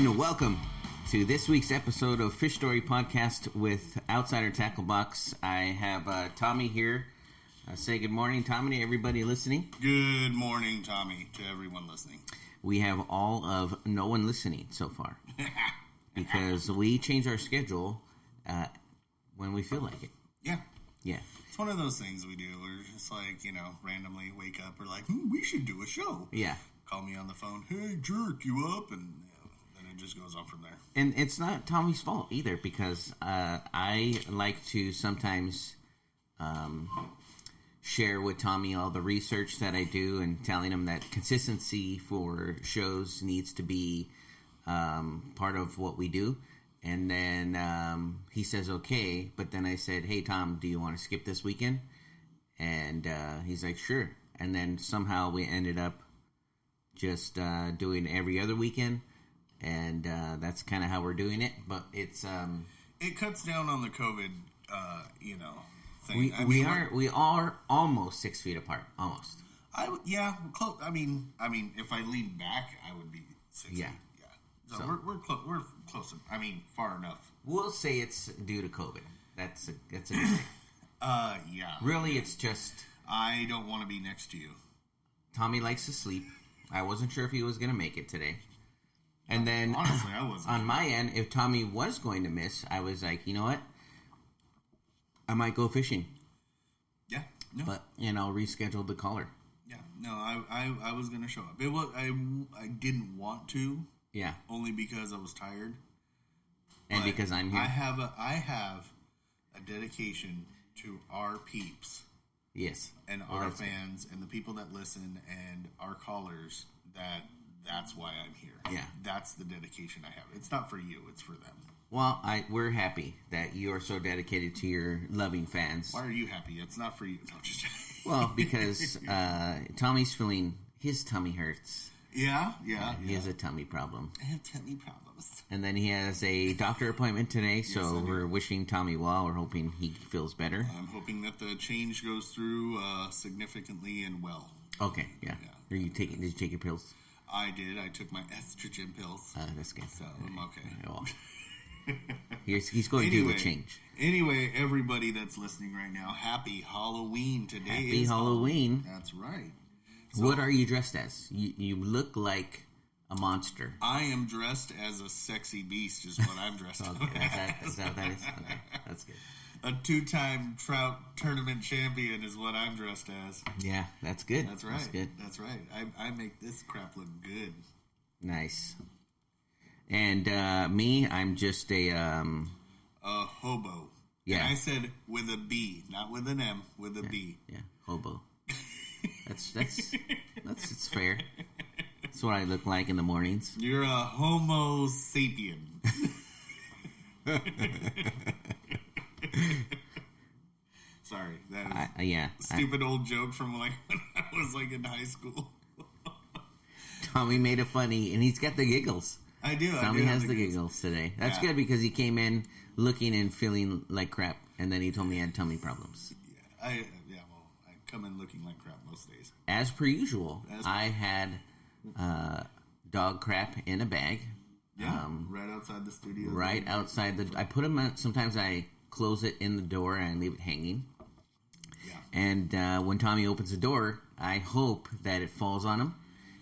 and welcome to this week's episode of Fish Story Podcast with Outsider Tackle Box. I have Tommy here. Say good morning, Tommy, to everybody listening. Good morning, Tommy, to everyone listening. We have all of no one listening so far because we change our schedule when we feel like it. Yeah. Yeah. It's one of those things we do. We're just like, randomly wake up. We're like, we should do a show. Yeah. Call me on the phone. Hey, jerk, you up? And then it just goes on from there. And it's not Tommy's fault either because I like to sometimes share with Tommy all the research that I do and telling him that consistency for shows needs to be part of what we do. And then he says, okay. But then I said, hey, Tom, do you want to skip this weekend? And he's like, sure. And then somehow we ended up just doing every other weekend. And that's kind of how we're doing it. But it's... it cuts down on the COVID, thing. We are almost 6 feet apart. Almost. Close. I mean, if I lean back, I would be 6 feet. Yeah. So we're close. We're close. I mean, far enough. We'll say it's due to COVID. That's a good thing. Yeah. Really, it's just... I don't want to be next to you. Tommy likes to sleep. I wasn't sure if he was going to make it today. And then, honestly, I wasn't. On my end, if Tommy was going to miss, I was like, you know what? I might go fishing. Yeah. No. But, reschedule the caller. Yeah. No, I was going to show up. I didn't want to. Yeah. Only because I was tired. And but because I'm here. I have a dedication to our peeps. Yes. And our fans and the people that listen and our callers that's why I'm here. Yeah. That's the dedication I have. It's not for you, it's for them. Well, we're happy that you are so dedicated to your loving fans. Why are you happy? It's not for you. No, just well, because Tommy's feeling his tummy hurts. Yeah. He has a tummy problem. I have tummy problems. And then he has a doctor appointment today, so we're wishing Tommy well. We're hoping he feels better. I'm hoping that the change goes through significantly and well. Okay, yeah. Did you take your pills? I did. I took my estrogen pills. That's good. So I'm okay. Well, he's going to do a change. Anyway, everybody that's listening right now, happy Halloween. Today Happy Halloween. That's right. So, what are you dressed as? You look like a monster. I am dressed as a sexy beast is what I'm dressed as. Is that what that is? Okay, that's good. A 2-time trout tournament champion is what I'm dressed as. Yeah, that's good. That's right. That's good. That's right. I make this crap look good. Nice. And me, I'm just a hobo. Yeah. And I said with a B, not with an M, with a B. Yeah, hobo. That's it's fair. That's what I look like in the mornings. You're a Homo sapien. Sorry, that is stupid old joke from when I was in high school. Tommy made it funny, and he's got the giggles. I do. Tommy has the giggles today. That's good because he came in looking and feeling like crap, and then he told me he had tummy problems. Yeah, I come in looking like crap most days. As per usual, I had dog crap in a bag. Yeah, right outside the studio. Right outside I put them out. Sometimes I close it in the door and I leave it hanging. Yeah. And when Tommy opens the door, I hope that it falls on him.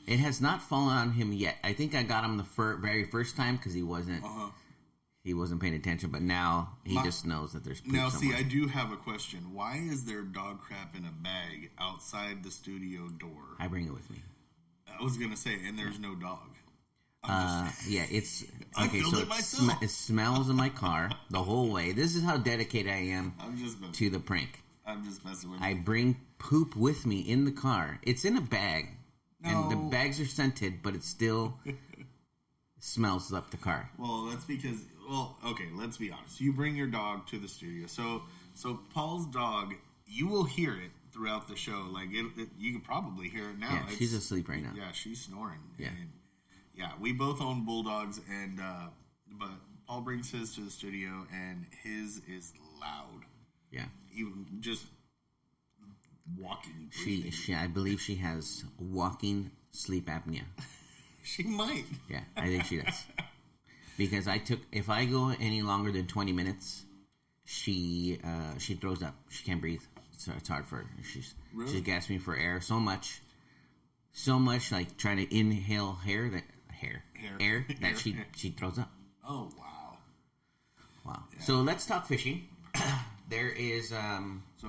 It has not fallen on him yet. I think I got him the very first time because he wasn't paying attention. But now he just knows that there's poop somewhere. See, I do have a question. Why is there dog crap in a bag outside the studio door? I bring it with me. I was gonna say, and there's no dog. It's okay. I filled it myself. It smells in my car the whole way. This is how dedicated I am to the prank. I'm just messing with you. I bring poop with me in the car. It's in a bag, and the bags are scented, but it still smells up the car. Well, that's because. Well, okay. Let's be honest. You bring your dog to the studio, so Paul's dog. You will hear it throughout the show. You can probably hear it now. Yeah, she's asleep right now. Yeah, she's snoring. Yeah. And we both own bulldogs, and but Paul brings his to the studio, and his is loud. Yeah, even just walking. She, I believe she has walking sleep apnea. She might. Yeah, I think she does. Because if I go any longer than 20 minutes, she throws up. She can't breathe. So it's hard for her. She's gasping for air so much, like trying to inhale air that she throws up. Oh wow. Yeah. So let's talk fishing. There is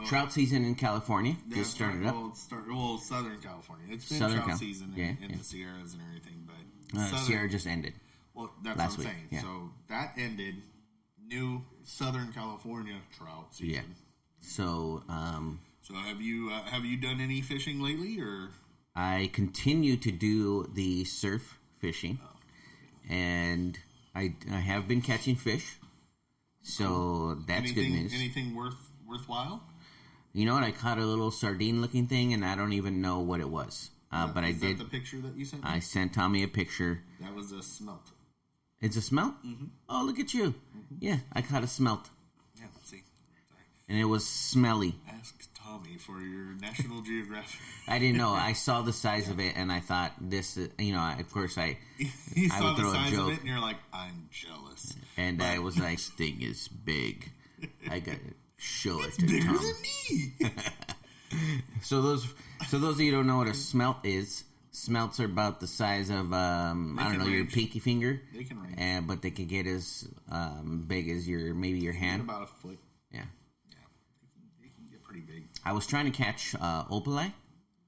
trout season in California. Just started up. Southern California. It's been trout season in the Sierras and everything, but Sierra just ended. Well, that's what I'm saying. Yeah. So that ended. New Southern California trout season. Yeah. So, so have you done any fishing lately, or? I continue to do the surf fishing, and I have been catching fish. So that's good news. Anything worthwhile? You know what? I caught a little sardine-looking thing, and I don't even know what it was. But I did. Is that the picture that you sent me? I sent Tommy a picture. That was a smelt. It's a smelt? Mm-hmm. Oh, look at you. Mm-hmm. Yeah, I caught a smelt. Yeah, let's see. Sorry. And it was smelly. Ask Tommy for your National Geographic. I didn't know. I saw the size of it, and I thought this is, of course, you I saw would the throw a size joke. of it, and you're like, I'm jealous. And I was like, this thing is big. I got to show it to bigger Tom. Than me. So those of you who don't know what a smelt is, smelts are about the size of, I don't know, your pinky finger. They can range. But they can get as big as maybe your hand. About a foot. Yeah. Yeah. They can get pretty big. I was trying to catch opalite.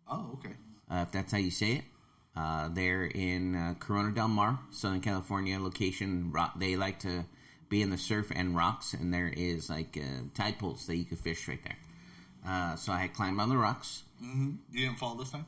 Oh, okay. If that's how you say it. They're in Corona Del Mar, Southern California location. They like to be in the surf and rocks, and there is like tide pools that you could fish right there. So I had climbed on the rocks. Mm-hmm. You didn't fall this time?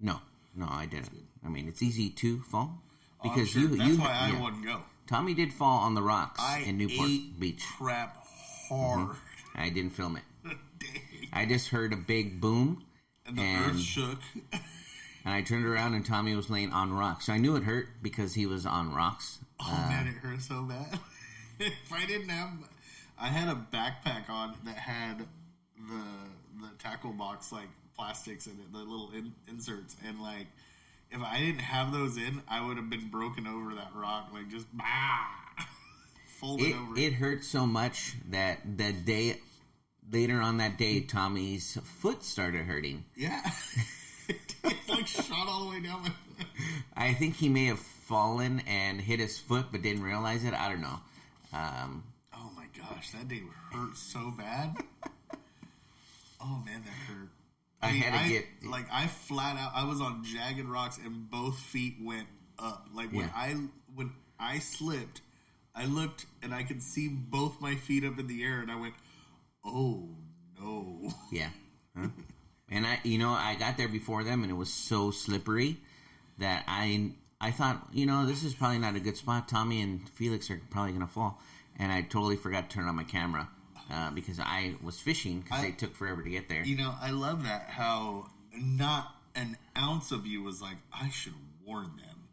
No, I didn't. I mean, it's easy to fall because sure. That's why I wouldn't go. Tommy did fall on the rocks in Newport Beach. Crap hard. Mm-hmm. I didn't film it. Dang. I just heard a big boom, and the earth shook. And I turned around and Tommy was laying on rocks. So I knew it hurt because he was on rocks. Oh man, it hurt so bad. If I didn't have, I had a backpack on that had the tackle box like plastics in it, the little inserts, and like if I didn't have those in, I would have been broken over that rock, like just folded over. It hurt so much that later on that day, Tommy's foot started hurting. Yeah. It like shot all the way down my foot. I think he may have fallen and hit his foot, but didn't realize it. I don't know. Oh my gosh, that day hurt so bad. Oh man, that hurt. I flat out. I was on jagged rocks and both feet went up. Like when I slipped, I looked and I could see both my feet up in the air, and I went, "Oh no!" Yeah. Huh? And I got there before them, and it was so slippery that I thought, this is probably not a good spot. Tommy and Felix are probably going to fall. And I totally forgot to turn on my camera because I was fishing because they took forever to get there. I love that, how not an ounce of you was like, I should warn them.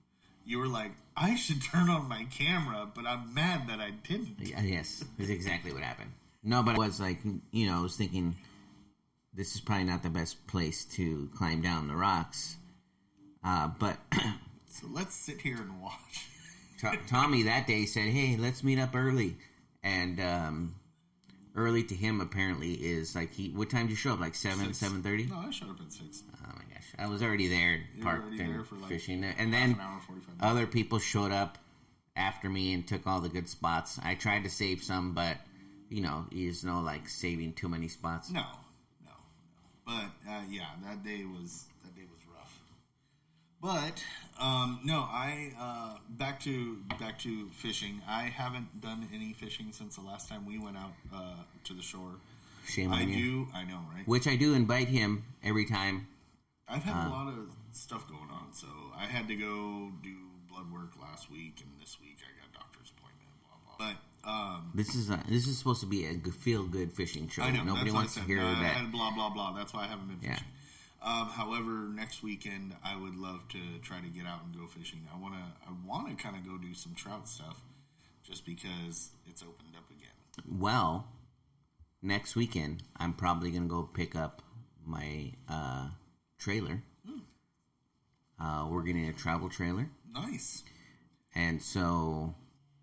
You were like, I should turn on my camera, but I'm mad that I didn't. Yes, that's exactly what happened. No, but I was like, I was thinking, this is probably not the best place to climb down the rocks. But so let's sit here and watch. Tommy that day said, hey, let's meet up early. And early to him apparently is like, what time did you show up? Like 7:30? No, I showed up at 6. Oh my gosh. I was already there, parked and fishing. And then an hour, 45 minutes. Other people showed up after me and took all the good spots. I tried to save some, but, there's no like saving too many spots. No. But yeah, that day was rough. But back to fishing. I haven't done any fishing since the last time we went out to the shore. Shame on you. I know, right? Which I do invite him every time. I've had a lot of stuff going on, so I had to go do blood work last week, and this week I got a doctor's appointment. Blah blah. But this is supposed to be a feel-good fishing show. I know. Nobody wants to hear that. And blah, blah, blah. That's why I haven't been fishing. However, next weekend, I would love to try to get out and go fishing. I want to kind of go do some trout stuff just because it's opened up again. Well, next weekend, I'm probably going to go pick up my trailer. We're getting a travel trailer. Nice. And so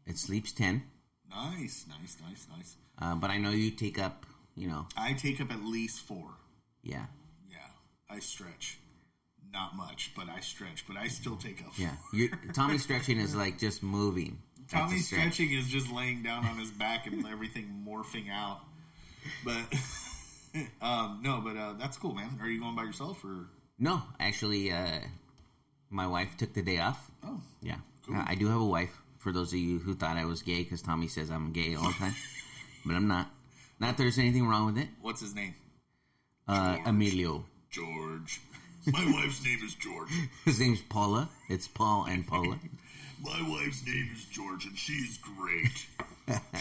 It sleeps 10. Nice. But I know you take up, I take up at least 4. Yeah. Yeah. I stretch. Not much, but I stretch. But I still take up 4. Yeah. Tommy stretching is like just moving. Tommy stretching is just laying down on his back and everything morphing out. But, no, but that's cool, man. Are you going by yourself or? No, actually, my wife took the day off. Oh. Yeah. Cool. I do have a wife, for those of you who thought I was gay, because Tommy says I'm gay all the time. But I'm not. Not that there's anything wrong with it. What's his name? Emilio. George. My wife's name is George. His name's Paula. It's Paul and Paula. My wife's name is George, and she's great.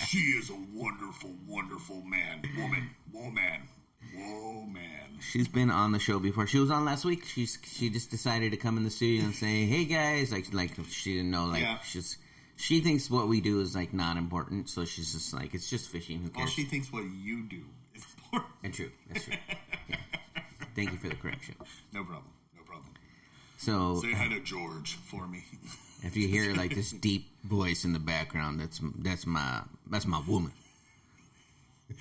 She is a wonderful, wonderful woman. She's been on the show before. She was on last week. She just decided to come in the studio and say, "Hey guys," like she didn't know, like she thinks what we do is like not important, so she's just like, it's just fishing. Who cares? Well, she thinks what you do is important. And true. That's true. Yeah. Thank you for the correction. No problem. So say hi to George for me. If you hear like this deep voice in the background, that's my woman.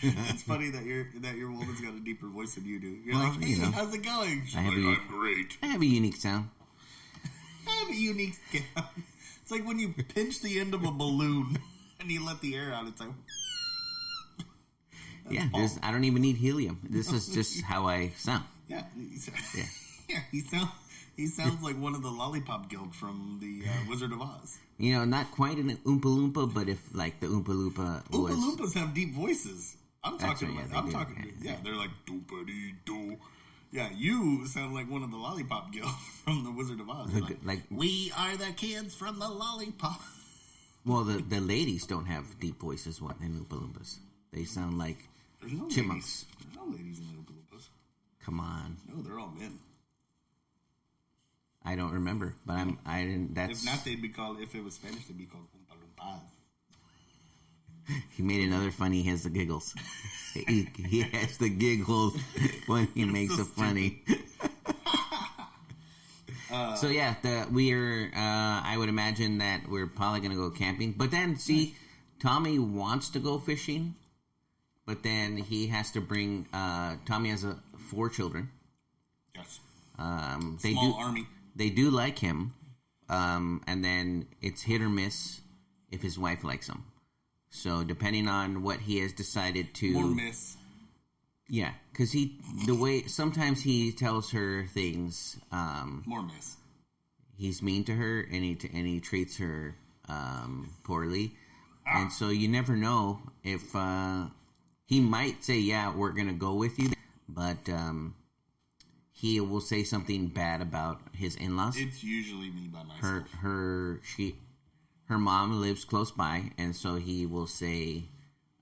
It's funny that your woman's got a deeper voice than you do. You're like, hey, how's it going? She's I'm great. I have a unique sound. It's like when you pinch the end of a balloon and you let the air out. It's like, yeah. I don't even need helium. This is just how I sound. Yeah. He sounds like one of the Lollipop Guild from the Wizard of Oz. Not quite an Oompa Loompa, but if like the Oompa Loompa was... Oompa Loompas have deep voices. They're like doopity-doo. Yeah, you sound like one of the Lollipop Guild from the Wizard of Oz. Like, we are the kids from the Lollipop. Well, the ladies don't have deep voices in Oompa Loompas. They sound like chipmunks. There's no ladies in the Oompa Loompas. Come on. No, they're all men. I don't remember, but I didn't. That's if not, they'd be called. If it was Spanish, they'd be called Oompa Loompas. He made another funny. He has the giggles. he has the giggles when he makes it funny. So yeah, I would imagine that we're probably going to go camping. But then, see, Tommy wants to go fishing, but then he has to bring. Tommy has 4 children. Yes. Small army. They do like him, and then it's hit or miss if his wife likes him. So depending on what he has decided to... More miss. Yeah, because sometimes he tells her things... More miss. He's mean to her, and he treats her poorly. And so you never know if... he might say, yeah, we're going to go with you, but... he will say something bad about his in-laws. It's usually me by myself. Her mom lives close by, and so he will say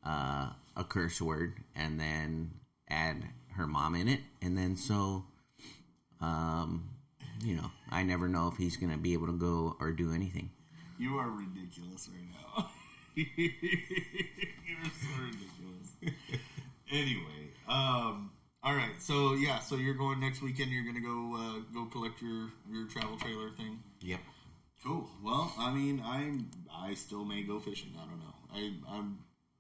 a curse word and then add her mom in it, and then so, I never know if he's going to be able to go or do anything. You are ridiculous right now. You're so ridiculous. Anyway, all right, so you're going next weekend. You're gonna go collect your travel trailer thing. Yep. Cool. Well, I mean, I still may go fishing. I don't know.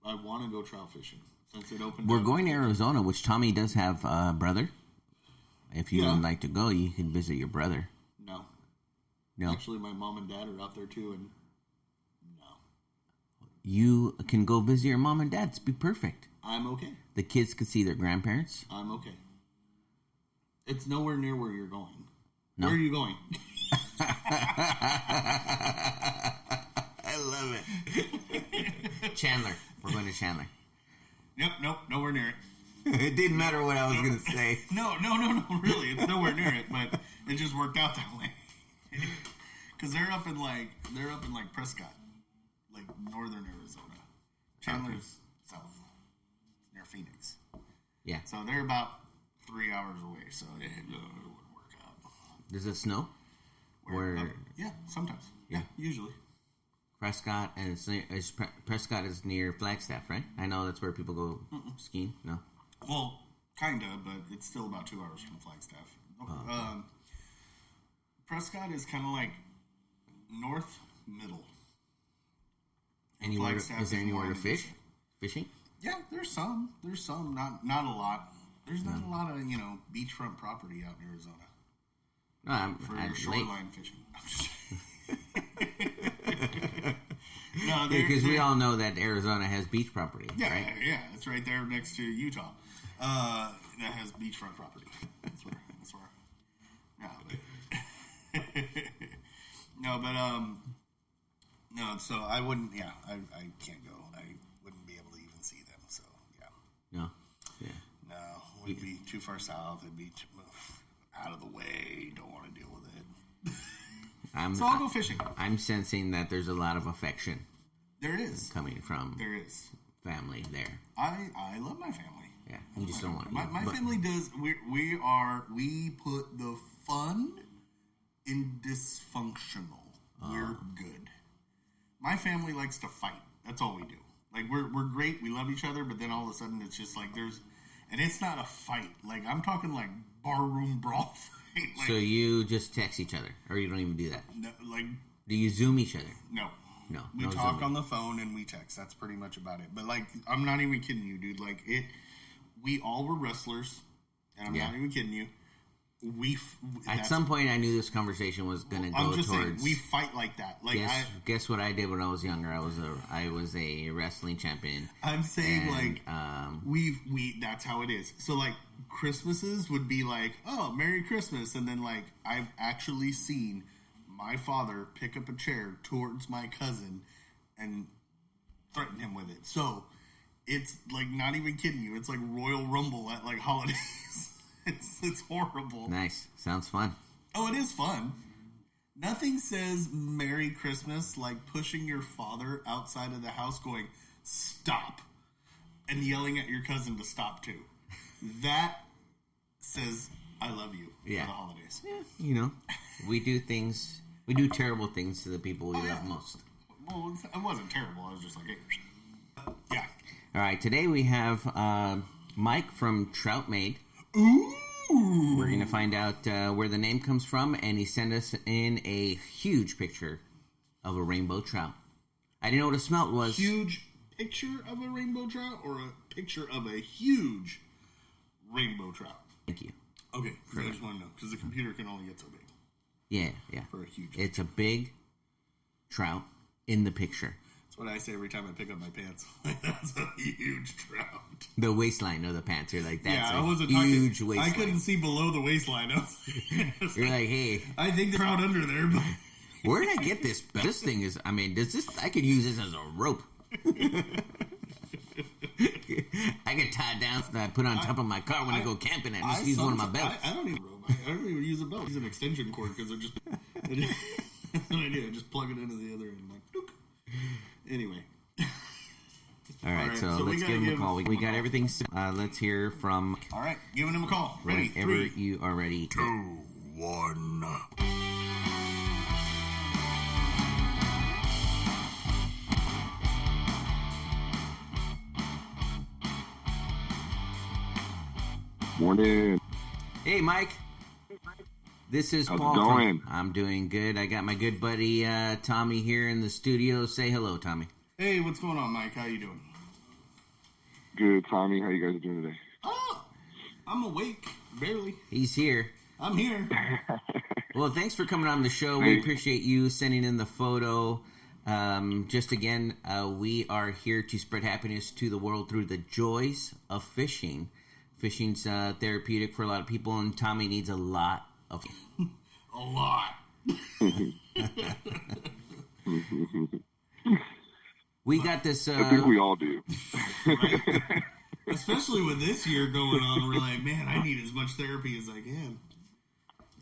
I want to go trout fishing since it opened. We're going to Arizona, which Tommy does have a brother. If you would like to go, you can visit your brother. No. Actually, my mom and dad are out there too, and no. You can go visit your mom and dad. It'd be perfect. I'm okay. The kids could see their grandparents. I'm okay. It's nowhere near where you're going. No. Where are you going? I love it. Chandler. We're going to Chandler. Nope, nowhere near it. It didn't matter what I was going to say. No, really. It's nowhere near it, but it just worked out that way. Because they're up in Prescott, like northern Arizona. Chandler's south. Phoenix. Yeah. So they're about 3 hours away, so it wouldn't work out. Does it snow? Yeah, sometimes. Yeah, usually. Prescott Prescott is near Flagstaff, right? I know that's where people go skiing. No. Well, kinda, but it's still about 2 hours from Flagstaff. Oh. Prescott is kind of like north middle. Is there anywhere to fish? Fishing? Yeah, there's some. Not a lot. There's not a lot of beachfront property out in Arizona. No, for your shoreline fishing. No, because we all know that Arizona has beach property. Yeah, right? Yeah, it's right there next to Utah. That has beachfront property. That's where. No, so I wouldn't. Yeah, I can't go. I wouldn't be able to even see them. So yeah. No, it would be too far south. It'd be out of the way. Don't want to deal with it. So I'll go fishing. I'm sensing that there's a lot of affection. There is coming from family there. I love my family. Yeah, you just don't want to. My family does. We put the fun in dysfunctional. We're good. My family likes to fight. That's all we do. Like we're great. We love each other, but then all of a sudden it's just like and it's not a fight. Like I'm talking like barroom brawl fight. Like, so you just text each other, or you don't even do that? No, do you Zoom each other? No. We no talk Zooming. on the phone and we text. That's pretty much about it. But like, I'm not even kidding you, dude. Like we all were wrestlers, and I'm not even kidding you. At some point, I knew this conversation was going to go towards. Saying, we fight like that. Like, guess what I did when I was younger? I was a wrestling champion. I'm saying we that's how it is. So like Christmases would be like, oh, Merry Christmas, and then like I've actually seen my father pick up a chair towards my cousin and threaten him with it. So it's like not even kidding you. It's like Royal Rumble at like holidays. It's horrible. Nice. Sounds fun. Oh, it is fun. Nothing says Merry Christmas like pushing your father outside of the house going, stop, and yelling at your cousin to stop too. That says, I love you for the holidays. Yeah, we do terrible things to the people we love most. Well, it wasn't terrible. I was just like, hey. Yeah. All right, today we have Mike from Troutmade. Ooh! We're going to find out where the name comes from, and he sent us in a huge picture of a rainbow trout. I didn't know what a smelt was. Huge picture of a rainbow trout or a picture of a huge rainbow trout? Thank you. Okay, I just want to know, because the computer can only get so big. Yeah. For a huge It's a big trout in the picture. That's what I say every time I pick up my pants. That's a huge trout. The waistline of the pants. You're like, that's a huge waistline. I couldn't see below the waistline. You're like, hey. I think the trout under there, but... Where did I get this? This thing is, I could use this as a rope. I could tie it down and put it on top of my car when I go camping and just use one of my belts. I don't even rope. I don't even use a belt. I use an extension cord because they're just... That's what I do. I just plug it into the other end. I'm like, dook. Anyway. All right, so let's give him a call. We got everything. Let's hear from... All right, giving him a call. Ready? Whenever you are ready. 2, 1. Morning. Hey, Mike. This is Paul. How's it going? I'm doing good. I got my good buddy Tommy here in the studio. Say hello, Tommy. Hey, what's going on, Mike? How you doing? Good, Tommy. How you guys doing today? Oh, I'm awake. Barely. He's here. I'm here. Well, thanks for coming on the show. We appreciate you sending in the photo. Just again, we are here to spread happiness to the world through the joys of fishing. Fishing's therapeutic for a lot of people, and Tommy needs a lot of... A lot. We got this... I think we all do. Right? Especially with this year going on, we're like, man, I need as much therapy as I can.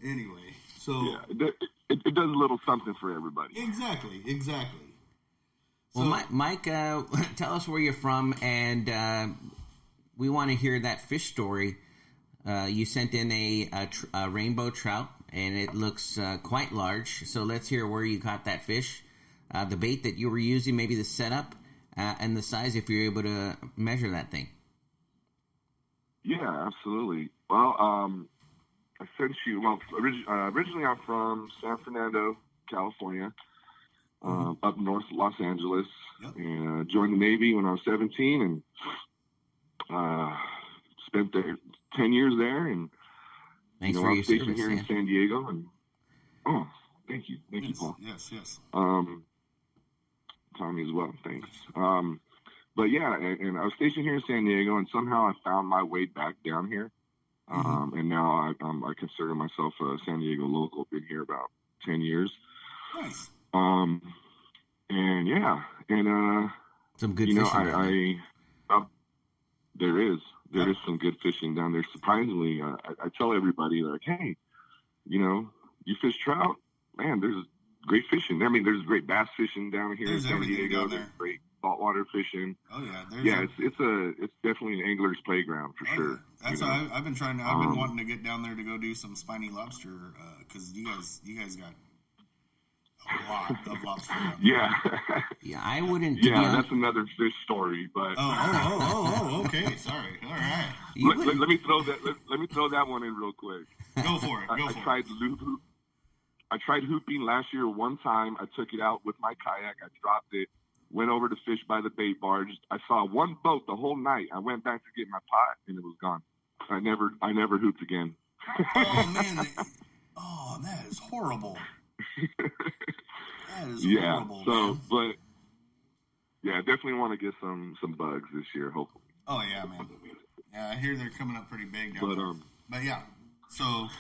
Anyway, so... Yeah, it does a little something for everybody. Exactly. Well, So, Mike, tell us where you're from, and we want to hear that fish story. You sent in a rainbow trout, and it looks quite large. So let's hear where you caught that fish, the bait that you were using, maybe the setup, and the size if you're able to measure that thing. Yeah, absolutely. Well, originally I'm from San Fernando, California, up north Los Angeles, Yep. and joined the Navy when I was 17, and spent there 10 years there. And thanks you know, for I'm your stationed service here in San Diego, and thank you, Paul. Yes. Tommy as well, thanks. But yeah, and I was stationed here in San Diego, and somehow I found my way back down here. And now I consider myself a San Diego local. Been here about 10 years. Nice. And yeah, and some good fishing. There is some good fishing down there. Surprisingly, I tell everybody, like, hey, you know, you fish trout, man. There's great fishing. I mean, there's great bass fishing down here in San Diego. There's great saltwater fishing. Oh yeah, it's definitely an angler's playground for sure. Yeah. That's why I've been trying. I've been wanting to get down there to go do some spiny lobster because you guys got a lot of lobster. Yeah. Yeah, I wouldn't. Yeah, that's another fish story. But okay. Sorry. All right. Let me throw that one in real quick. Go for it. I tried hooping last year one time. I took it out with my kayak. I dropped it. Went over to fish by the bait barge. I saw one boat the whole night. I went back to get my pot, and it was gone. I never hooped again. Oh man! That is horrible. That is horrible. So, man. but yeah, I definitely want to get some bugs this year, hopefully. Oh yeah, man. Yeah, I hear they're coming up pretty big down there. But yeah, so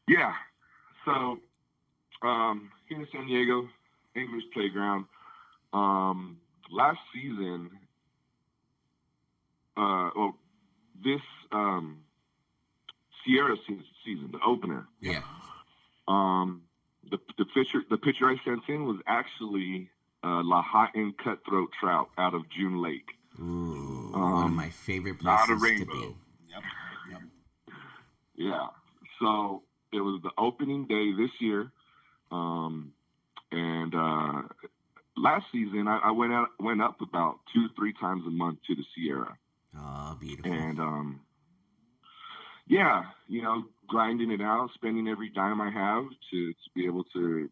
here in San Diego, English Playground. Last season, this Sierra season, the opener. Yeah. The picture I sent in was actually Laha'an cutthroat trout out of June Lake. Ooh, one of my favorite places not a to rainbow. be. Yep. Yeah. So it was the opening day this year, and last season I went up about 2-3 times a month to the Sierra. Oh, beautiful. And you know, grinding it out, spending every dime I have to be able to,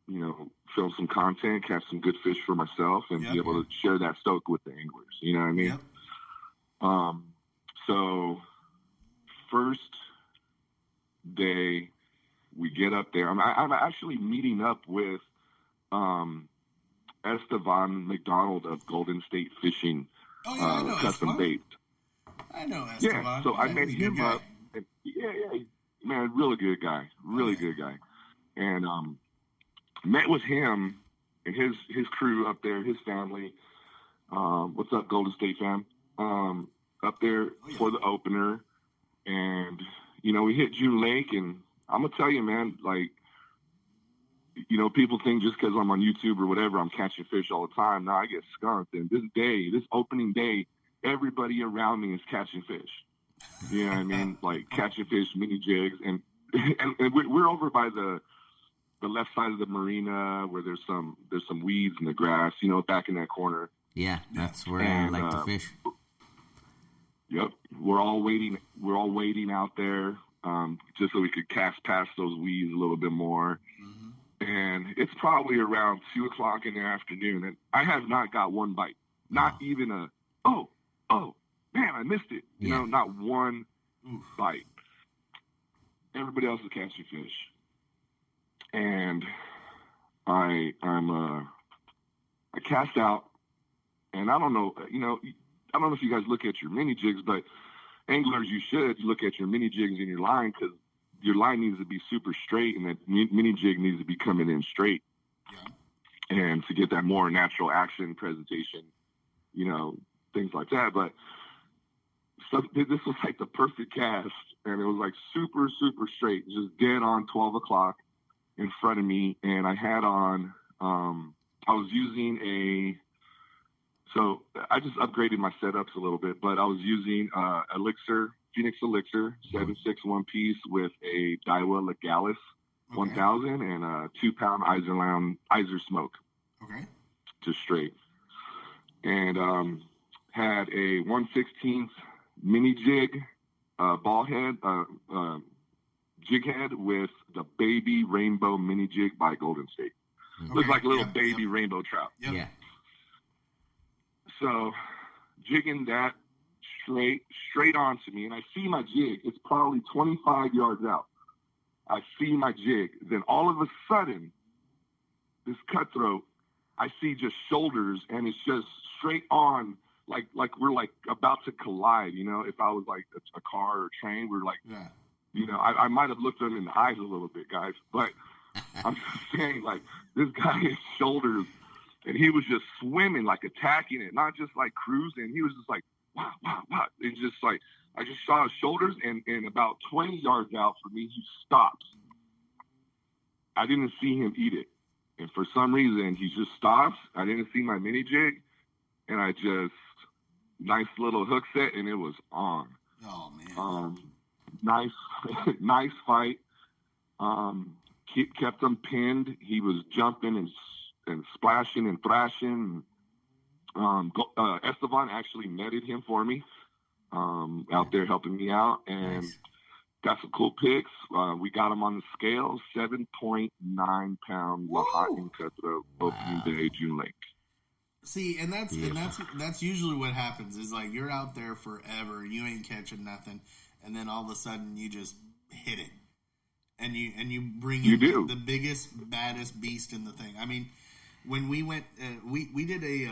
you know, film some content, catch some good fish for myself, and be able to share that stoke with the anglers. You know what I mean? Yep. So first day we get up there. I'm actually meeting up with Estevan McDonald of Golden State Fishing. Oh yeah, I know custom Estevan. bait. I know Estevan. Yeah, so I met him up. And man, really good guy, good guy. And met with him and his crew up there, his family. What's up, Golden State fam? Up there for the opener, and you know, we hit June Lake, and I'm gonna tell you, man, like, you know, people think just because I'm on YouTube or whatever, I'm catching fish all the time. No, I get skunked. And this opening day, everybody around me is catching fish. You know what I mean? Like catching fish, mini jigs, and we're over by the left side of the marina where there's some weeds in the grass. You know, back in that corner. Yeah, that's where I like to fish. Yep, we're all waiting out there just so we could cast past those weeds a little bit more. And it's probably around 2:00 in the afternoon, and I have not got one bite. Not even a oh man, I missed it. You know, not one bite. Everybody else is catching fish, and I cast out, and I don't know. You know, I don't know if you guys look at your mini jigs, but anglers, you should look at your mini jigs in your line, because your line needs to be super straight, and that mini jig needs to be coming in straight. Yeah. And to get that more natural action presentation, you know, things like that. But so this was like the perfect cast, and it was like super, super straight, just dead on 12:00 in front of me. And I had on, I was using so I just upgraded my setups a little bit, but I was using Phoenix Elixir 7/6 piece with a Daiwa Legalis 1000 and a 2-pound Iser smoke. Okay. Just straight. And had a 1/16 mini jig ball head, jig head with the Baby Rainbow mini jig by Golden State. Looks like a little baby rainbow trout. Yep. Yeah. So jigging that straight on to me, and I see my jig. It's probably 25 yards out. I see my jig. Then all of a sudden, this cutthroat, I see just shoulders, and it's just straight on, like we're like about to collide. You know, if I was like a car or a train, we're like, you know, I might have looked them in the eyes a little bit, guys. But I'm just saying, like, this guy has shoulders, and he was just swimming, like attacking it, not just like cruising. He was just like, wow, wow, wow. It's just like, I just saw his shoulders, and about 20 yards out from me, he stops. I didn't see him eat it. And for some reason, he just stops. I didn't see my mini jig, and I just, nice little hook set, and it was on. Oh, man. Nice fight. Kept him pinned. He was jumping and splashing and thrashing. Esteban actually netted him for me out there helping me out, and got some cool picks. We got him on the scale, 7.9 pound Laha'in cutthroat, opening day, June Lake. See, and that's usually what happens. Is like you're out there forever, you ain't catching nothing, and then all of a sudden you just hit it, and you bring in the biggest, baddest beast in the thing. I mean, when we went, we did a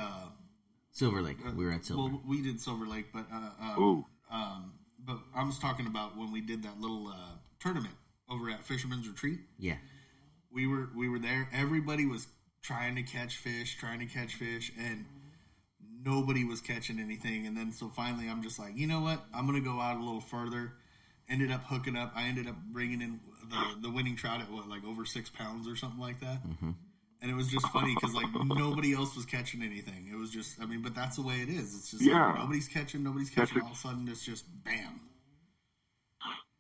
Silver Lake. We were at Silver. Well, we did Silver Lake, but but I was talking about when we did that little tournament over at Fisherman's Retreat. Yeah, we were there. Everybody was trying to catch fish, and nobody was catching anything. And then so finally, I'm just like, you know what? I'm gonna go out a little further. Ended up hooking up. I ended up bringing in the winning trout at what, like over 6 pounds or something like that. Mm-hmm. And it was just funny because like nobody else was catching anything. It was just, I mean, but that's the way it is. It's just like, nobody's catching. All of a sudden, it's just bam.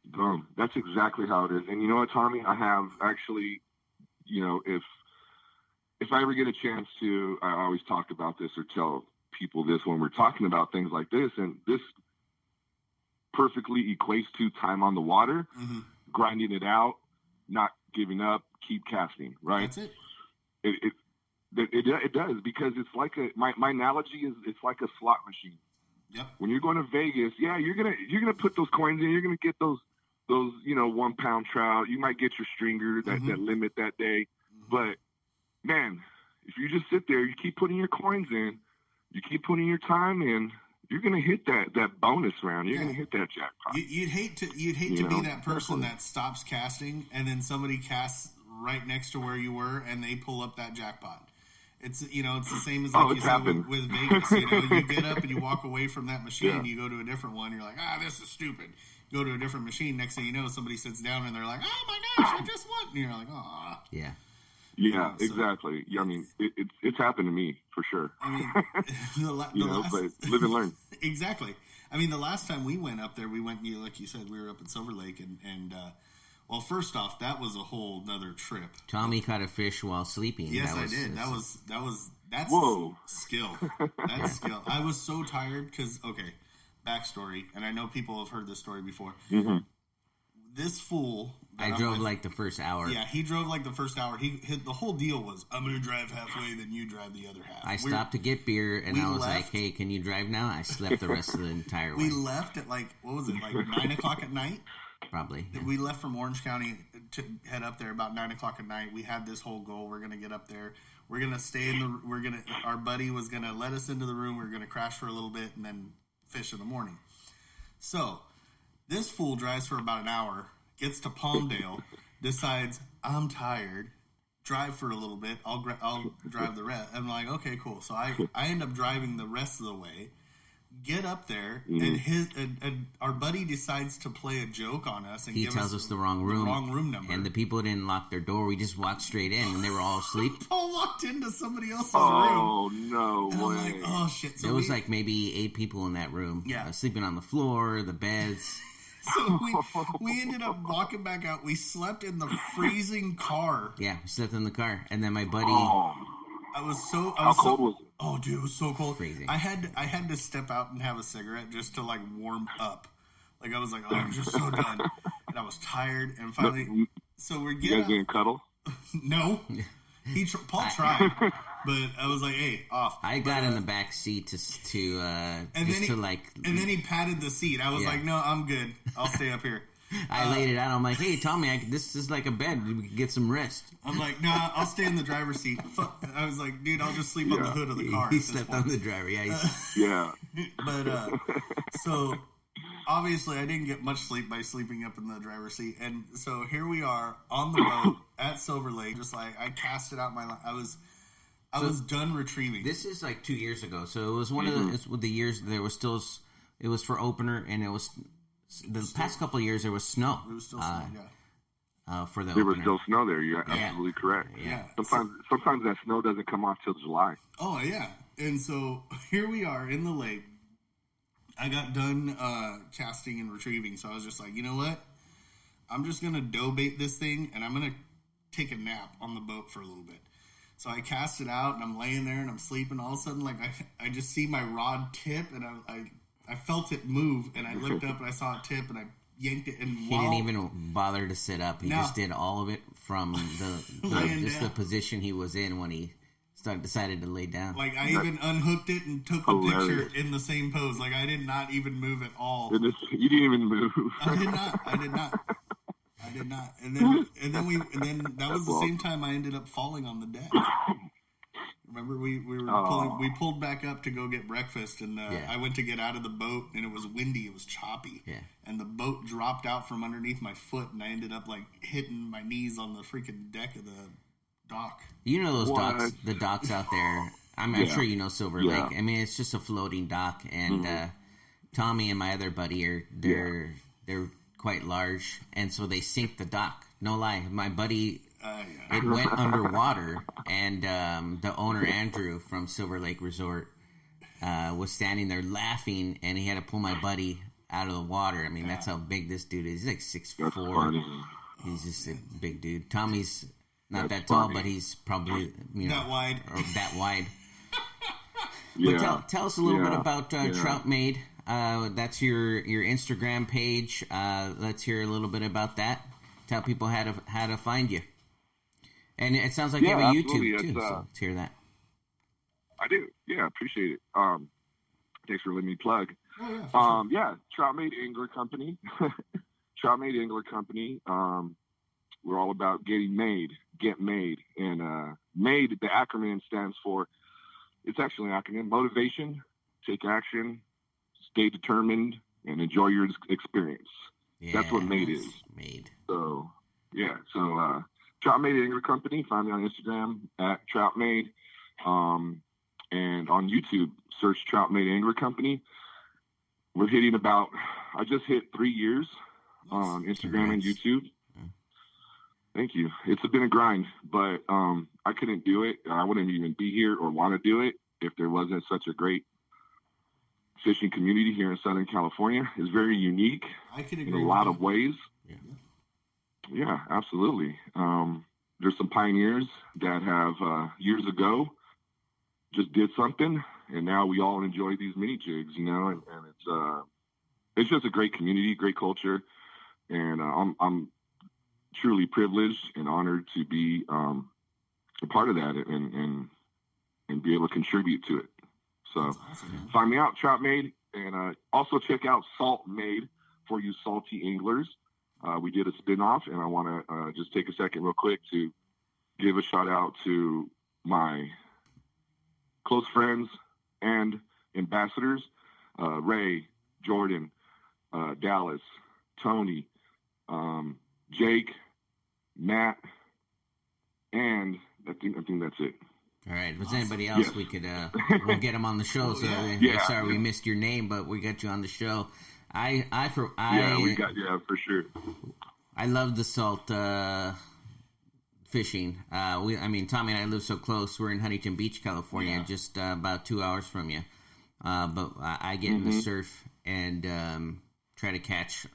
Boom. That's exactly how it is. And you know what, Tommy? I have actually, you know, if I ever get a chance to, I always talk about this or tell people this when we're talking about things like this, and this perfectly equates to time on the water, grinding it out, not giving up, keep casting, right? That's it. It does, because it's like my analogy is it's like a slot machine. Yep. When you're going to Vegas, you're gonna put those coins in. You're gonna get those 1 pound trout. You might get your stringer that limit that day. But man, if you just sit there, you keep putting your coins in, you keep putting your time in, you're gonna hit that bonus round. You're gonna hit that jackpot. You'd hate to be that person that stops casting and then somebody casts right next to where you were and they pull up that jackpot. It's it's the same as like you said with Vegas. You get up and you walk away from that machine, you go to a different one, you're like, this is stupid. You go to a different machine, next thing you know, somebody sits down and they're like, oh my gosh, I just won. And you're like, oh. Yeah. Yeah, exactly. Yeah, I mean, it's happened to me for sure. I mean, but live and learn. Exactly. I mean, the last time we went up there, we went, like you said, we were up at Silver Lake, and well, first off, that was a whole nother trip. Tommy caught a fish while sleeping. Yes, I did. That's whoa. Skill. That's skill. I was so tired because, okay, backstory, and I know people have heard this story before. Mm-hmm. This fool. I drove like the first hour. Yeah, he drove like the first hour. The whole deal was, I'm going to drive halfway, then you drive the other half. I stopped to get beer, and I was like, hey, can you drive now? I slept the rest of the entire way. We left at like 9 o'clock at night? Probably. Yeah. We left from Orange County to head up there about 9 o'clock at night. We had this whole goal. We're going to get up there. We're going to stay our buddy was going to let us into the room. We were going to crash for a little bit and then fish in the morning. So this fool drives for about an hour, gets to Palmdale, decides, I'm tired, drive for a little bit. I'll drive the rest. I'm like, okay, cool. So I end up driving the rest of the way. Get up there, and our buddy decides to play a joke on us. And he tells us the wrong room number. And the people didn't lock their door. We just walked straight in, and they were all asleep. Paul walked into somebody else's room. Oh, no and way. I'm like, oh, shit. So there was like maybe 8 people in that room. Yeah. Sleeping on the floor, the beds. So we ended up walking back out. We slept in the freezing car. Yeah, we slept in the car. And then my buddy... How cold was it? Oh, dude, it was so cold. Freezing. I had to step out and have a cigarette just to like warm up. Like I was like, oh, I'm just so done, and I was tired. And finally, so we get. You guys didn't cuddle? No, Paul tried, but I was like, "Hey, off." I got in the back seat and then he patted the seat. I was like, "No, I'm good. I'll stay up here." I laid it out. I'm like, "Hey, Tommy, this is like a bed. We can get some rest." I'm like, "Nah, I'll stay in the driver's seat." I was like, "Dude, I'll just sleep on the hood of the car." He slept on the driver. Yeah. But so obviously, I didn't get much sleep by sleeping up in the driver's seat, and so here we are on the boat at Silver Lake. Just like I casted out my line. I was done retrieving. This is like 2 years ago, so it was one of the years there was still. It was for opener, and it was. The past couple of years, there was snow. There was still snow, for the there opener. was still snow there. You're absolutely correct. Yeah. Sometimes that snow doesn't come off till July. Oh yeah, and so here we are in the lake. I got done casting and retrieving, so I was just like, you know what? I'm just gonna dough bait this thing, and I'm gonna take a nap on the boat for a little bit. So I cast it out, and I'm laying there, and I'm sleeping. All of a sudden, like I just see my rod tip, and I felt it move, and I looked up and I saw it tip, and I yanked it. And he didn't even bother to sit up. He just did all of it from the position he was in when he decided to lay down. Like I even unhooked it and took the picture in the same pose. Like I did not even move at all. You didn't even move. I did not. And then that was the same time I ended up falling on the deck. Remember, we pulled back up to go get breakfast, and I went to get out of the boat, and it was windy, it was choppy, and the boat dropped out from underneath my foot, and I ended up like hitting my knees on the freaking deck of the dock. You know those docks, the docks out there. I'm sure you know Silver Lake. I mean, it's just a floating dock, and Tommy and my other buddy they're quite large, and so they sink the dock. No lie, my buddy. It went underwater, and the owner, Andrew, from Silver Lake Resort, was standing there laughing, and he had to pull my buddy out of the water. I mean, that's how big this dude is. He's like 6'4". He's just a big dude. Tommy's not that tall, but he's probably that wide. Or that wide. But tell us a little bit about Troutmade. That's your Instagram page. Let's hear a little bit about that. Tell people how to find you. And it sounds like you have a YouTube, too, so let's hear that. I do. Yeah, appreciate it. Thanks for letting me plug. Oh, yeah, Troutmade Angler Company. Troutmade Angler Company. We're all about getting made, get made. And MADE, the acronym stands for, it's actually an acronym, motivation, take action, stay determined, and enjoy your experience. Yeah, that's what MADE is. MADE. So, Troutmade Angler Company. Find me on Instagram at Troutmade. And on YouTube, search Troutmade Angler Company. We're hitting I just hit 3 years on Instagram and YouTube. Thank you. It's been a grind, but I couldn't do it. I wouldn't even be here or want to do it if there wasn't such a great fishing community here in Southern California. It's very unique in a lot of ways. Yeah, absolutely. There's some pioneers that have years ago just did something, and now we all enjoy these mini jigs, and it's just a great community, great culture, and I'm truly privileged and honored to be a part of that and be able to contribute to it. So awesome, find me out, Troutmade, and also check out Saltmade for you salty anglers. We did a spinoff, and I want to just take a second real quick to give a shout out to my close friends and ambassadors, Ray, Jordan, Dallas, Tony, Jake, Matt, and I think that's it. All right. If there's anybody else, we could we'll get them on the show. Sorry we missed your name, but we got you on the show. We got for sure. I love the salt fishing. Tommy and I live so close. We're in Huntington Beach, California, just about 2 hours from you. But I get in the surf and try to catch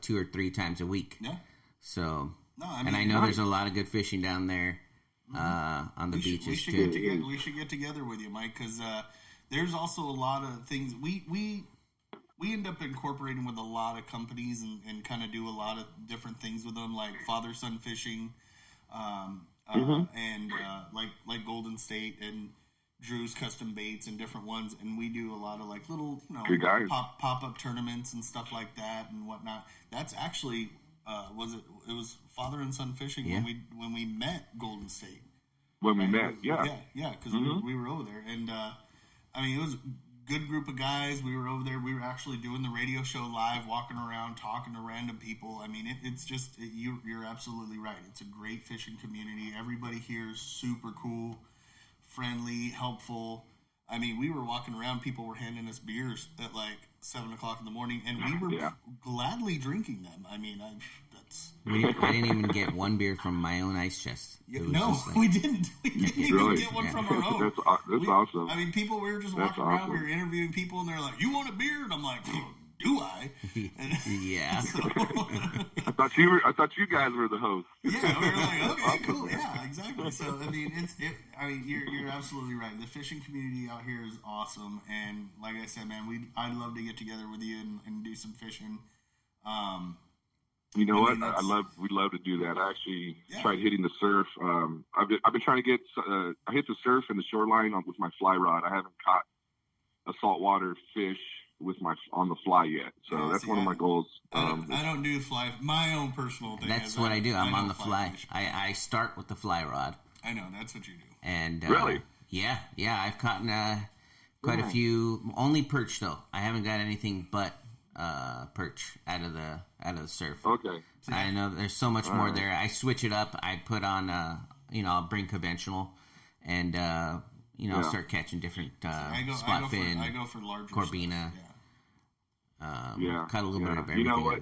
2 or 3 times a week. Yeah. So, I know there's a lot of good fishing down there on the beaches too. We should get together with you, Mike, because there's also a lot of things we end up incorporating with a lot of companies and kind of do a lot of different things with them, like father-son fishing. and like Golden State and Drew's Custom Baits and different ones, and we do a lot of like little pop up tournaments and stuff like that and whatnot. That's actually it was father and son fishing when we met Golden State. When we met, because we were over there, and I mean it was a good group of guys. We were over there. We were actually doing the radio show live, walking around, talking to random people. I mean, it's just you're absolutely right. It's a great fishing community. Everybody here is super cool, friendly, helpful. I mean, we were walking around. People were handing us beers at like 7 o'clock in the morning, and we were gladly drinking them. I mean, I didn't even get one beer from my own ice chest. No, we didn't. We didn't even get one from our own. That's awesome. I mean, people, we were just walking around, we were interviewing people, and they're like, "You want a beer?" And I'm like, "Do I?" Yeah. So, I thought you guys were the host. Yeah, we were like, okay, cool, yeah, exactly. So I mean, you're absolutely right. The fishing community out here is awesome, and like I said, man, I'd love to get together with you and do some fishing. You know what? We'd love to do that. I actually tried hitting the surf. I've been trying to get. I hit the surf and the shoreline with my fly rod. I haven't caught a saltwater fish on the fly yet. So that's one of my goals. I don't do fly. My own personal thing. That's what I do. I'm on the fly. I start with the fly rod. I know that's what you do. And really, yeah. I've caught quite a few. Only perch though. I haven't got anything but perch out of the surf. Okay. I know there's so much more there. I switch it up. I put on I'll bring conventional and start catching different spot fin. I go for larger Corbina. Caught a little bit of everything. You know what?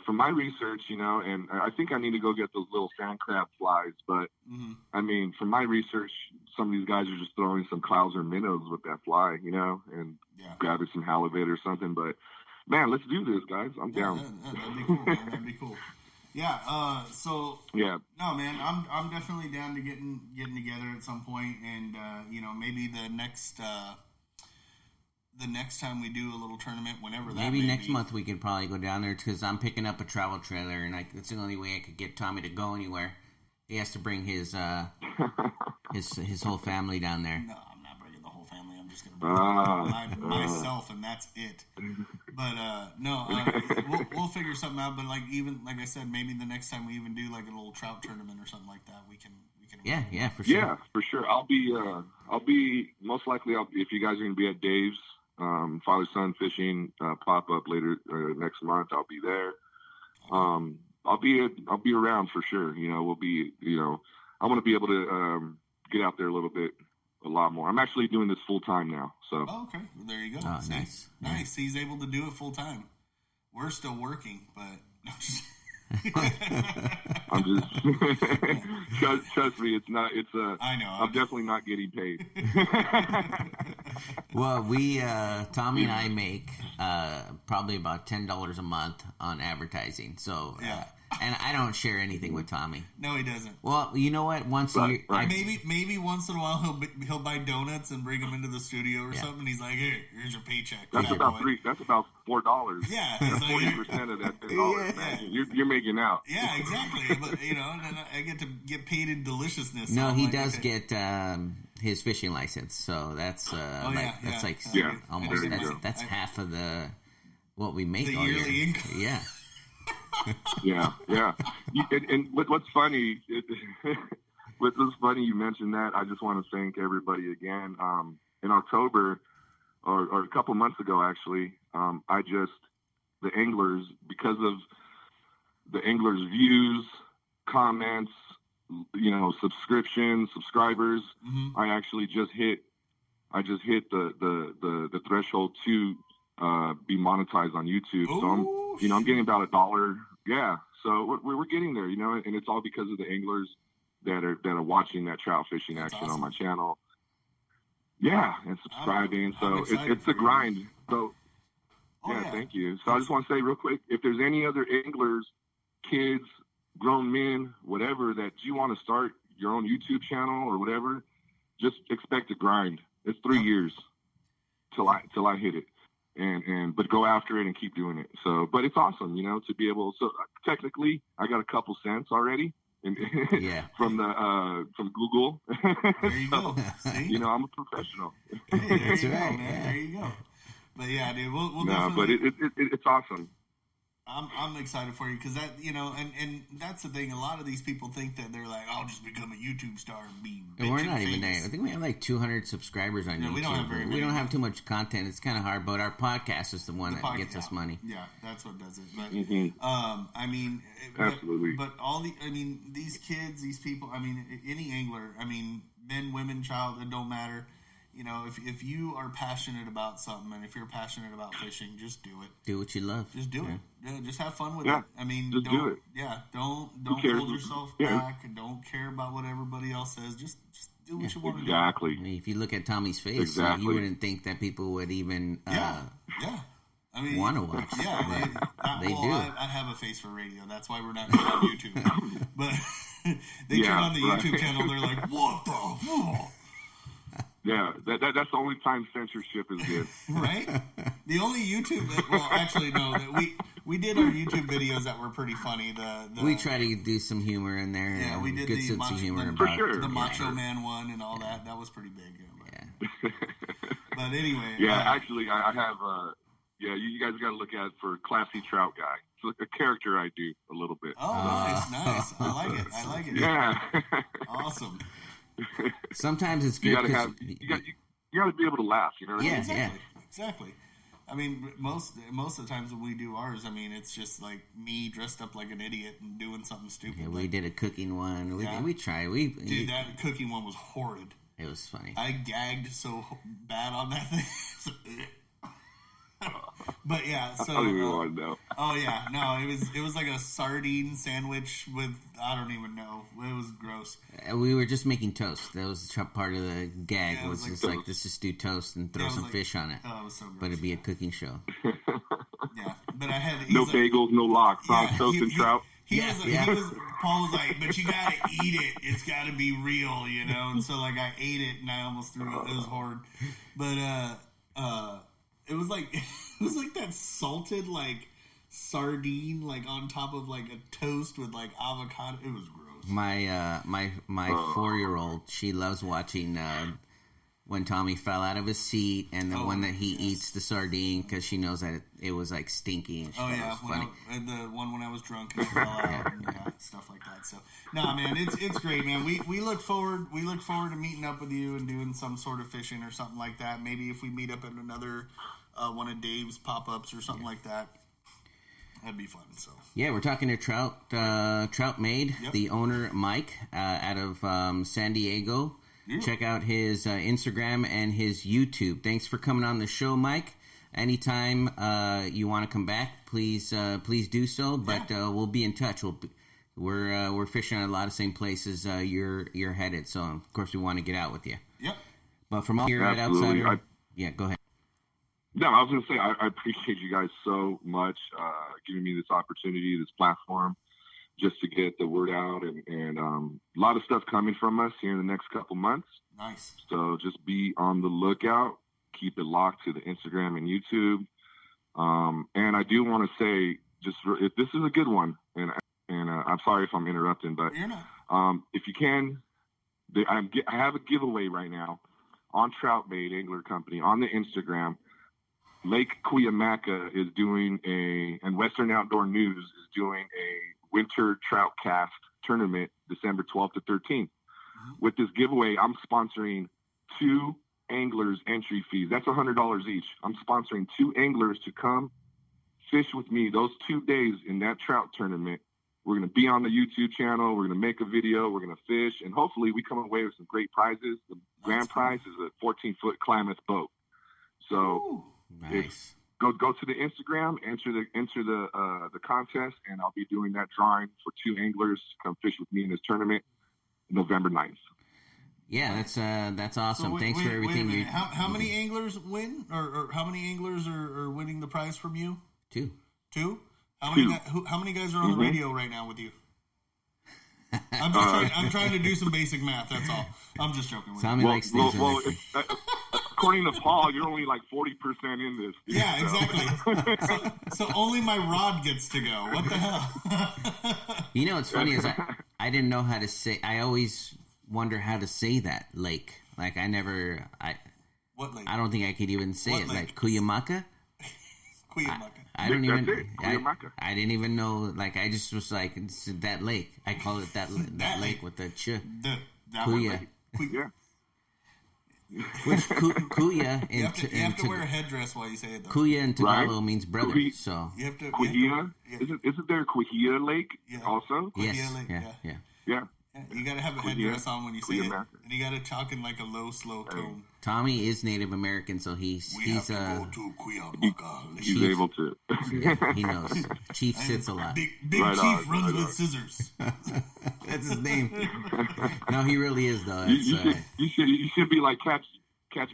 From my research, and I think I need to go get those little sand crab flies, but I mean, from my research, some of these guys are just throwing some clouds or minnows with that fly, and grabbing some halibut or something. But man, let's do this, guys. I'm down. That'd be cool, man. That'd be cool. Yeah. No, man. I'm definitely down to getting together at some point, and maybe the next time we do a little tournament, whenever that maybe next be. month we could probably go down there because I'm picking up a travel trailer, and that's the only way I could get Tommy to go anywhere. He has to bring his his whole family down there. No, I'm not bringing the whole family. I'm just gonna bring myself, and that's it. But we'll figure something out. But like I said, maybe the next time we even do like a little trout tournament or something like that, we can. Yeah, for sure. Yeah, for sure. I'll be most likely. If you guys are gonna be at Dave's father son fishing pop up later next month, I'll be there. I'll be around for sure. We'll be. I want to be able to get out there a lot more. I'm actually doing this full time now. So. Oh, okay. Well, there you go. Oh, nice. Nice. He's able to do it full time. We're still working, but. I'm just trust me. I know. I'm definitely not getting paid. Well, we Tommy and I make probably about $10 a month on advertising. So and I don't share anything with Tommy. No, he doesn't. Well, you know what? Once a year, maybe once in a while he'll buy donuts and bring them into the studio or something. He's like, "Hey, here's your paycheck." That's about That's about $4. Yeah, 40% of that $10. Man. You're making out. Yeah, exactly. But and then I get paid in deliciousness. No, he does get his fishing license, so that's almost that's half of what we make the all yearly year. Income. Yeah. Yeah. And what's funny, what's funny you mentioned that. I just want to thank everybody again. In October, or a couple months ago, actually, the anglers, because of the anglers' views, comments, subscribers, I actually just hit the threshold to be monetized on YouTube. So I'm getting about $1. Yeah. So we're getting there, and it's all because of the anglers that are watching that trout fishing action on my channel. Yeah. And subscribing. So it's a grind. So thank you. So I just want to say real quick, if there's any other anglers, kids, grown men, whatever, that you want to start your own YouTube channel or whatever, just expect a grind. It's 3 years till I hit it. But go after it and keep doing it. So, but it's awesome, to be able. So technically, I got a couple cents already, and Yeah. from Google. There you go. See? You know, I'm a professional. Hey, there That's you go, right, man. yeah. There you go. But yeah, dude, we'll No, definitely. but it's awesome. I'm excited for you because that, you know, and that's the thing. A lot of these people think that they're like, I'll just become a YouTube star and be. And we're not famous. even there. I think we have like 200 subscribers on YouTube. We don't have very many. We don't have too much content. It's kind of hard, but our podcast is the one that gets us money. Yeah, that's what does it. But I mean, absolutely. But these kids, these people. I mean, any angler. I mean, men, women, child. It don't matter. You know, if you are passionate about something, and if you're passionate about fishing, just do it. Do what you love. Just do it. Yeah, just have fun with Yeah, it. I mean, just do it. Yeah, don't cares? hold yourself back, and don't care about what everybody else says. Just do what you want to do. Exactly. I mean, if you look at Tommy's face, Exactly. you wouldn't think that people would even Yeah. I mean, want to watch. Yeah, They do. I have a face for radio. That's why we're not good on YouTube. But they turn on the YouTube channel. They're like, "What the?" Yeah, that's the only time censorship is good. Right? The only YouTube. Well, actually, no. We did our YouTube videos that were pretty funny. We try to do some humor in there. Yeah, we did good the sense macho, of humor the, about sure. the Macho Man one and all that. That was pretty big. Yeah. But anyway. Yeah, actually, I have. You guys got to look at it for Classy Trout Guy. It's like a character I do a little bit. Oh, nice. I like it. Yeah. Awesome. Sometimes it's good. You gotta be able to laugh. You know what I mean? Exactly. I mean, most of the times when we do ours, I mean, it's just like me dressed up like an idiot and doing something stupid. Yeah, we did a cooking one. We tried. Dude, that cooking one was horrid. It was funny. I gagged so bad on that thing. But yeah, so I don't even want to know. Oh yeah, no, it was like a sardine sandwich with I don't even know. It was gross. We were just making toast. That was part of the gag. Yeah, it was was like just toast. like let's just do toast and throw some fish on it. Oh, it was so gross. But it'd be a cooking show. Yeah, but I had no bagels, no locks, toast and trout. Paul was like, but you gotta eat it. It's gotta be real, you know. And so like I ate it and I almost threw it. It was horrid. But it was like that salted like sardine like on top of like a toast with like avocado. It was gross. My 4-year-old, she loves watching when Tommy fell out of his seat and the one that he eats the sardine because she knows that it was like stinky. And funny. The one when I was drunk and I fell out and stuff like that. So no, man, it's great, man. We look forward to meeting up with you and doing some sort of fishing or something like that. Maybe if we meet up at another one of Dave's pop-ups or something like that. That'd be fun. So yeah, we're talking to Troutmade, the owner Mike out of San Diego. Yeah. Check out his Instagram and his YouTube. Thanks for coming on the show, Mike. Anytime you want to come back, please do so. But we'll be in touch. We're fishing at a lot of same places you're headed. So of course we want to get out with you. Yep. But from all here at Outsider, go ahead. No, I was going to say, I appreciate you guys so much giving me this opportunity, this platform, just to get the word out. And a lot of stuff coming from us here in the next couple months. Nice. So just be on the lookout. Keep it locked to the Instagram and YouTube. And I do want to say, if this is a good one, and I'm sorry if I'm interrupting, but you're not. If you can, I have a giveaway right now on Troutmade Angler Company on the Instagram. Lake Cuyamaca is doing and Western Outdoor News is doing a winter trout cast tournament December 12th to 13th. Mm-hmm. With this giveaway, I'm sponsoring 2 anglers entry fees. That's $100 each. I'm sponsoring 2 anglers to come fish with me those 2 days in that trout tournament. We're going to be on the YouTube channel. We're going to make a video. We're going to fish, and hopefully we come away with some great prizes. The grand prize is a 14-foot Klamath boat. So. Ooh. Nice. Go to the Instagram, enter the contest, and I'll be doing that drawing for 2 anglers to come fish with me in this tournament November 9th. Yeah, that's awesome. Thanks for everything. How many anglers win, or how many anglers are winning the prize from you? 2. 2? How many guys are on the radio right now with you? I'm trying to do some basic math. That's all. I'm just joking with you. According to Paul, you're only like 40% in this. Yeah, exactly. So only my rod gets to go. What the hell? You know what's funny is I I didn't know how to say. I always wonder how to say that lake. Like I never. What lake? I don't think I could even say it. Like Cuyamaca. Cuyamaca. I don't even. Cuyamaca. I didn't even know. Like I just was like it's that lake. I call it that lake with the ch. Cuya. Yeah. Which Kuya you have to wear a headdress while you say it, though. Kuya in Tagalog means brother. So you have to. Kuya? Isn't there a Kuya Lake also? Yes. Lake, Yeah. Yeah, you gotta have a headdress on when you say it, and you gotta talk in like a low, slow tone. Tommy is Native American, so he's go to Cuyamaca. He's able to. Yeah, he knows. Chief sits a lot. Big Chief runs with scissors. That's his name. No, he really is though. You should be like catch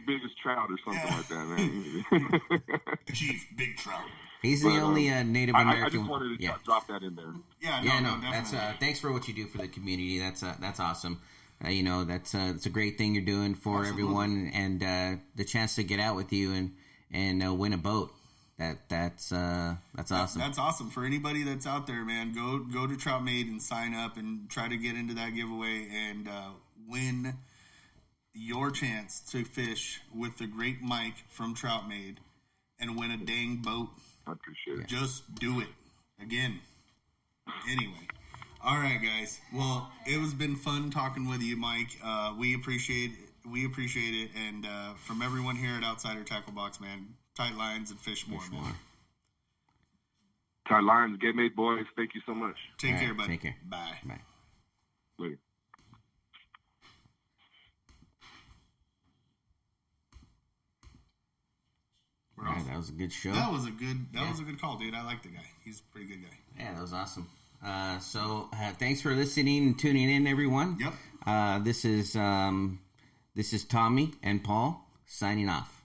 biggest trout or something like that, man. Chief Big Trout. He's the only Native American. I just wanted to drop that in there. No, that's thanks for what you do for the community. That's awesome. That's it's a great thing you're doing for everyone, and the chance to get out with you and win a boat. That's awesome. That's awesome for anybody that's out there, man. Go to Troutmade and sign up and try to get into that giveaway and win your chance to fish with the great Mike from Troutmade and win a dang boat. I appreciate it. Just do it again. Anyway, all right, guys. Well, it has been fun talking with you, Mike. We appreciate it, and from everyone here at Outsider Tackle Box, man, tight lines and fish more, man. Tight lines, get made, boys. Thank you so much. Take care, buddy. Take care. Bye. Later. Yeah, that was a good show. That was a good call, dude. I like the guy. He's a pretty good guy. Yeah, that was awesome. So thanks for listening and tuning in, everyone. Yep. This is Tommy and Paul signing off.